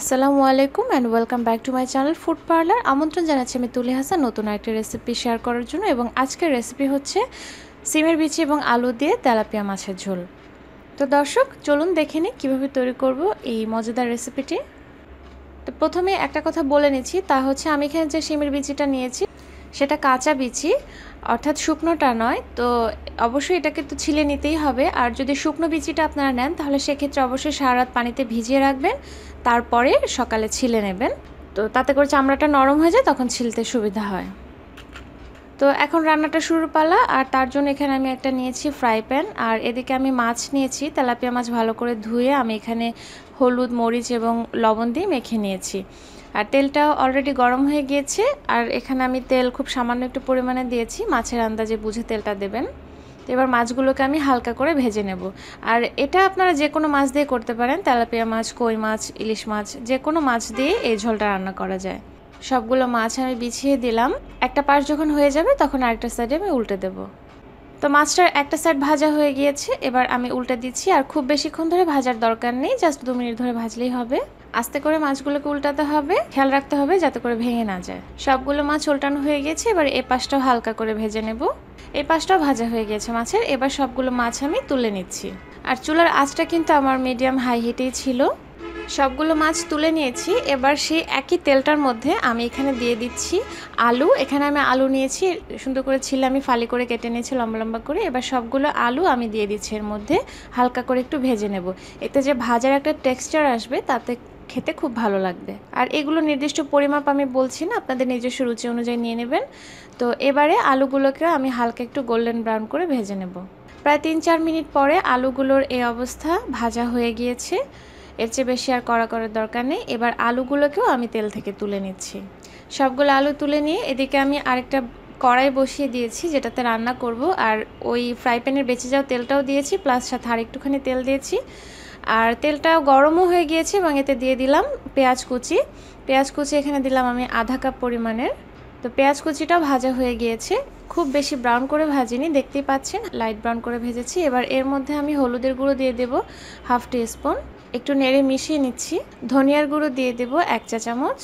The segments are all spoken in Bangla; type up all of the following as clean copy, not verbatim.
আসসালামু আলাইকুম and welcome back to my channel food parlour. আমন্ত্রণ জানাচ্ছি আমি তুলি হাসান নতুন একটা রেসিপি শেয়ার করার জন্য। এবং আজকের রেসিপি হচ্ছে সিমের বিচি এবং আলু দিয়ে তেলাপিয়া মাছের ঝোল। তো দর্শক চলুন দেখে নিই কীভাবে তৈরি করব এই মজাদার রেসিপিটি। তো প্রথমে একটা কথা বলে নিচ্ছি, তা হচ্ছে আমি এখানে যে সিমের বিচিটা নিয়েছি সেটা কাঁচা বিচি, অর্থাৎ শুকনোটা নয়। তো অবশ্যই এটাকে তো ছিলে নিতেই হবে। আর যদি শুকনো বিচিটা আপনারা নেন তাহলে সেক্ষেত্রে অবশ্যই সারা রাত পানিতে ভিজিয়ে রাখবেন, তারপরে সকালে ছিলে নেবেন। তো তাতে করে চামড়াটা নরম হয়ে যায়, তখন ছিলতে সুবিধা হয়। তো এখন রান্নাটা শুরুর পালা। আর তার জন্য এখানে আমি একটা নিয়েছি ফ্রাই প্যান, আর এদিকে আমি মাছ নিয়েছি, তেলাপিয়া মাছ ভালো করে ধুয়ে আমি এখানে হলুদ মরিচ এবং লবণ দিয়ে মেখে নিয়েছি। আর তেলটাও অলরেডি গরম হয়ে গিয়েছে। আর এখানে আমি তেল খুব সামান্য একটু পরিমাণে দিয়েছি, মাছের আন্দাজে বুঝে তেলটা দেবেন। তো এবার মাছগুলোকে আমি হালকা করে ভেজে নেব। আর এটা আপনারা যে কোনো মাছ দিয়ে করতে পারেন, তেলাপিয়া মাছ, কই মাছ, ইলিশ মাছ, যে কোনো মাছ দিয়ে এই ঝোলটা রান্না করা যায়। সবগুলো মাছ আমি বিছিয়ে দিলাম। একটা পাশ যখন হয়ে যাবে তখন আরেকটা সাইডে আমি উল্টে দেব। তো মাছটার একটা সাইড ভাজা হয়ে গিয়েছে, এবার আমি উল্টে দিচ্ছি। আর খুব বেশিক্ষণ ধরে ভাজার দরকার নেই, জাস্ট 2 মিনিট ধরে ভাজলেই হবে। আস্তে করে মাছগুলোকে উল্টাতে হবে, খেয়াল রাখতে হবে যাতে করে ভেঙে না যায়। সবগুলো মাছ উল্টানো হয়ে গেছে, এবার এই পাশটাও হালকা করে ভেজে নেব। এই পাশটাও ভাজা হয়ে গেছে মাছের। এবার সবগুলো মাছ আমি তুলে নিচ্ছি। আর চুলার আঁচটা কিন্তু আমার মিডিয়াম হাই হিটেই ছিল। সবগুলো মাছ তুলে নিয়েছি। এবার সেই একই তেলটার মধ্যে আমি এখানে দিয়ে দিচ্ছি আলু। এখানে আমি আলু নিয়েছি, সুন্দর করে ছিলে আমি ফালি করে কেটে নিয়েছি লম্বা লম্বা করে। এবার সবগুলো আলু আমি দিয়ে দিচ্ছি এর মধ্যে, হালকা করে একটু ভেজে নেব। এতে যে ভাজার একটা টেক্সচার আসবে তাতে খেতে খুব ভালো লাগবে। আর এগুলো নির্দিষ্ট পরিমাপ আমি বলছি না, আপনাদের নিজস্ব রুচি অনুযায়ী নিয়ে নেবেন। তো এবারে আলুগুলোকে আমি হালকা একটু গোল্ডেন ব্রাউন করে ভেজে নেব। প্রায় 3-4 মিনিট পরে আলুগুলোর এই অবস্থা, ভাজা হয়ে গিয়েছে। এর চেয়ে বেশি আর কড়া করার দরকার নেই। এবার আলুগুলোকেও আমি তেল থেকে তুলে নিচ্ছি। সবগুলো আলু তুলে নিয়ে এদিকে আমি আরেকটা কড়াই বসিয়ে দিয়েছি যেটাতে রান্না করব। আর ওই ফ্রাই প্যানের বেঁচে যাওয়া তেলটাও দিয়েছি, প্লাস সাথে আরেকটুখানি তেল দিয়েছি। আর তেলটাও গরমও হয়ে গিয়েছে এবং এতে দিয়ে দিলাম পেঁয়াজ কুচি। পেঁয়াজ কুচি এখানে দিলাম আমি আধা কাপ পরিমাণের। তো পেঁয়াজ কুচিটাও ভাজা হয়ে গিয়েছে, খুব বেশি ব্রাউন করে ভাজিনি, দেখতেই পাচ্ছেন লাইট ব্রাউন করে ভেজেছি। এবার এর মধ্যে আমি হলুদের গুঁড়ো দিয়ে দেব 1/2 টিস্পুন, একটু নেড়ে মিশিয়ে নিচ্ছি। ধনিয়ার গুঁড়ো দিয়ে দেব 1 চা চামচ।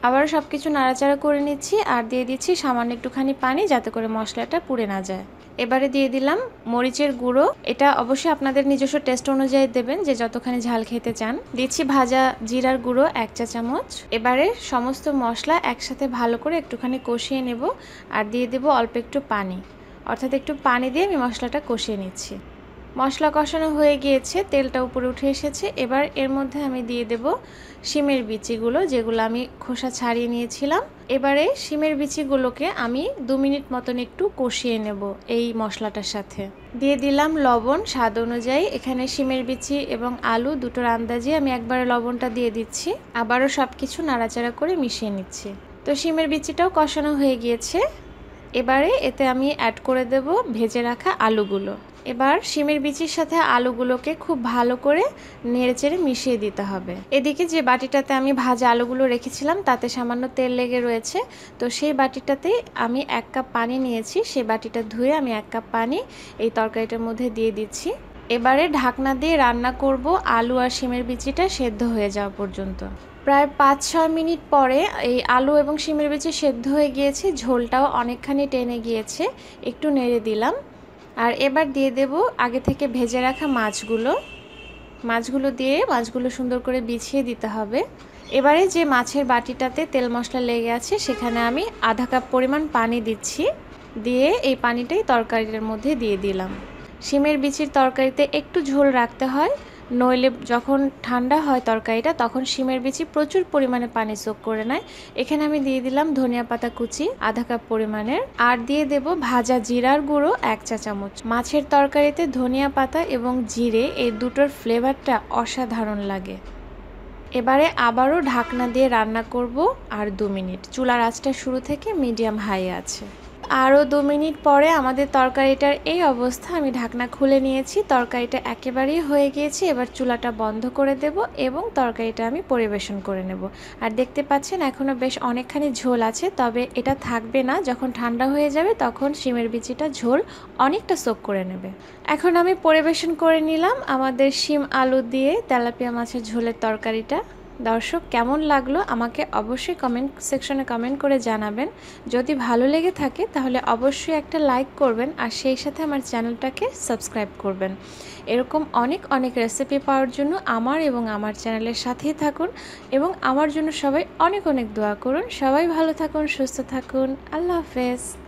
আবারও সব কিছু নাড়াচাড়া করে নিচ্ছি। আর দিয়ে দিচ্ছি সামান্য একটুখানি পানি, যাতে করে মশলাটা পুড়ে না যায়। এবারে দিয়ে দিলাম মরিচের গুঁড়ো। এটা অবশ্যই আপনাদের নিজস্ব টেস্ট অনুযায়ী দেবেন, যে যতখানি ঝাল খেতে চান। দিচ্ছি ভাজা জিরার গুঁড়ো 1 চা চামচ। এবারে সমস্ত মশলা একসাথে ভালো করে একটুখানি কষিয়ে নেব। আর দিয়ে দেব অল্প একটু পানি, অর্থাৎ একটু পানি দিয়ে আমি মশলাটা কষিয়ে নিচ্ছি। মশলা কষানো হয়ে গিয়েছে, তেলটা উপরে উঠে এসেছে। এবার এর মধ্যে আমি দিয়ে দেব শিমের বিচিগুলো, যেগুলো আমি খোসা ছাড়িয়ে নিয়েছিলাম। এবারে শিমের বিচিগুলোকে আমি 2 মিনিট মতন একটু কষিয়ে নেব এই মশলাটার সাথে। দিয়ে দিলাম লবণ স্বাদ অনুযায়ী। এখানে শিমের বিচি এবং আলু দুটোর আন্দাজে আমি একবারে লবণটা দিয়ে দিচ্ছি। আবারও সব কিছু নাড়াচাড়া করে মিশিয়ে নিচ্ছি। তো শিমের বিচিটাও কষানো হয়ে গিয়েছে। এবারে এতে আমি অ্যাড করে দেব ভেজে রাখা আলুগুলো। এবার শিমের বিচির সাথে আলুগুলোকে খুব ভালো করে নেড়েচেড়ে মিশিয়ে দিতে হবে। এদিকে যে বাটিটাতে আমি ভাজা আলুগুলো রেখেছিলাম তাতে সামান্য তেল লেগে রয়েছে। তো সেই বাটিটাতেই আমি 1 কাপ পানি নিয়েছি, সেই বাটিটা ধুয়ে আমি 1 কাপ পানি এই তরকারিটার মধ্যে দিয়ে দিচ্ছি। এবারে ঢাকনা দিয়ে রান্না করব আলু আর শিমের বিচিটা সেদ্ধ হয়ে যাওয়া পর্যন্ত। প্রায় 5-6 মিনিট পরে এই আলু এবং শিমের বিচি সেদ্ধ হয়ে গিয়েছে, ঝোলটাও অনেকখানি টেনে গিয়েছে। একটু নেড়ে দিলাম। আর এবার দিয়ে দেব আগে থেকে ভেজে রাখা মাছগুলো দিয়ে মাছগুলো সুন্দর করে বিছিয়ে দিতে হবে। এবারে যে মাছের বাটিটাতে তেল মশলা লেগে আছে সেখানে আমি আধা কাপ পরিমাণ পানি দিচ্ছি। দিয়ে এই পানিটাই তরকারিটার মধ্যে দিয়ে দিলাম। শিমের বিচির তরকারিতে একটু ঝোল রাখতে হয়, নইলে যখন ঠান্ডা হয় তরকারিটা তখন শিমের বিচি প্রচুর পরিমাণে পানি সোক করে নেয়। এখানে আমি দিয়ে দিলাম ধনিয়া পাতা কুচি আধা কাপ পরিমাণের। আর দিয়ে দেব ভাজা জিরার গুঁড়ো 1 চা চামচ। মাছের তরকারিতে ধনিয়া পাতা এবং জিরে এই দুটোর ফ্লেভারটা অসাধারণ লাগে। এবারে আবারও ঢাকনা দিয়ে রান্না করব আর 2 মিনিট। চুলার আঁচটা শুরু থেকে মিডিয়াম হাই আছে। আরও 2 মিনিট পরে আমাদের তরকারিটার এই অবস্থা। আমি ঢাকনা খুলে নিয়েছি, তরকারিটা একেবারেই হয়ে গিয়েছে। এবার চুলাটা বন্ধ করে দেব এবং তরকারিটা আমি পরিবেশন করে নেব। আর দেখতে পাচ্ছেন এখনও বেশ অনেকখানি ঝোল আছে, তবে এটা থাকবে না। যখন ঠান্ডা হয়ে যাবে তখন শিমের বিচিটা ঝোল অনেকটা সোক করে নেবে। এখন আমি পরিবেশন করে নিলাম আমাদের শিম আলু দিয়ে তেলাপিয়া মাছের ঝোলের তরকারিটা। দর্শক কেমন লাগলো আমাকে অবশ্যই কমেন্ট সেকশনে কমেন্ট করে জানাবেন। যদি ভালো লেগে থাকে তাহলে অবশ্যই একটা লাইক করবেন আর সেই সাথে আমার চ্যানেলটাকে সাবস্ক্রাইব করবেন। এরকম অনেক অনেক রেসিপি পাওয়ার জন্য আমার এবং আমার চ্যানেলের সাথেই থাকুন এবং আমার জন্য সবাই অনেক অনেক দোয়া করুন। সবাই ভালো থাকুন, সুস্থ থাকুন। আল্লাহ হাফেজ।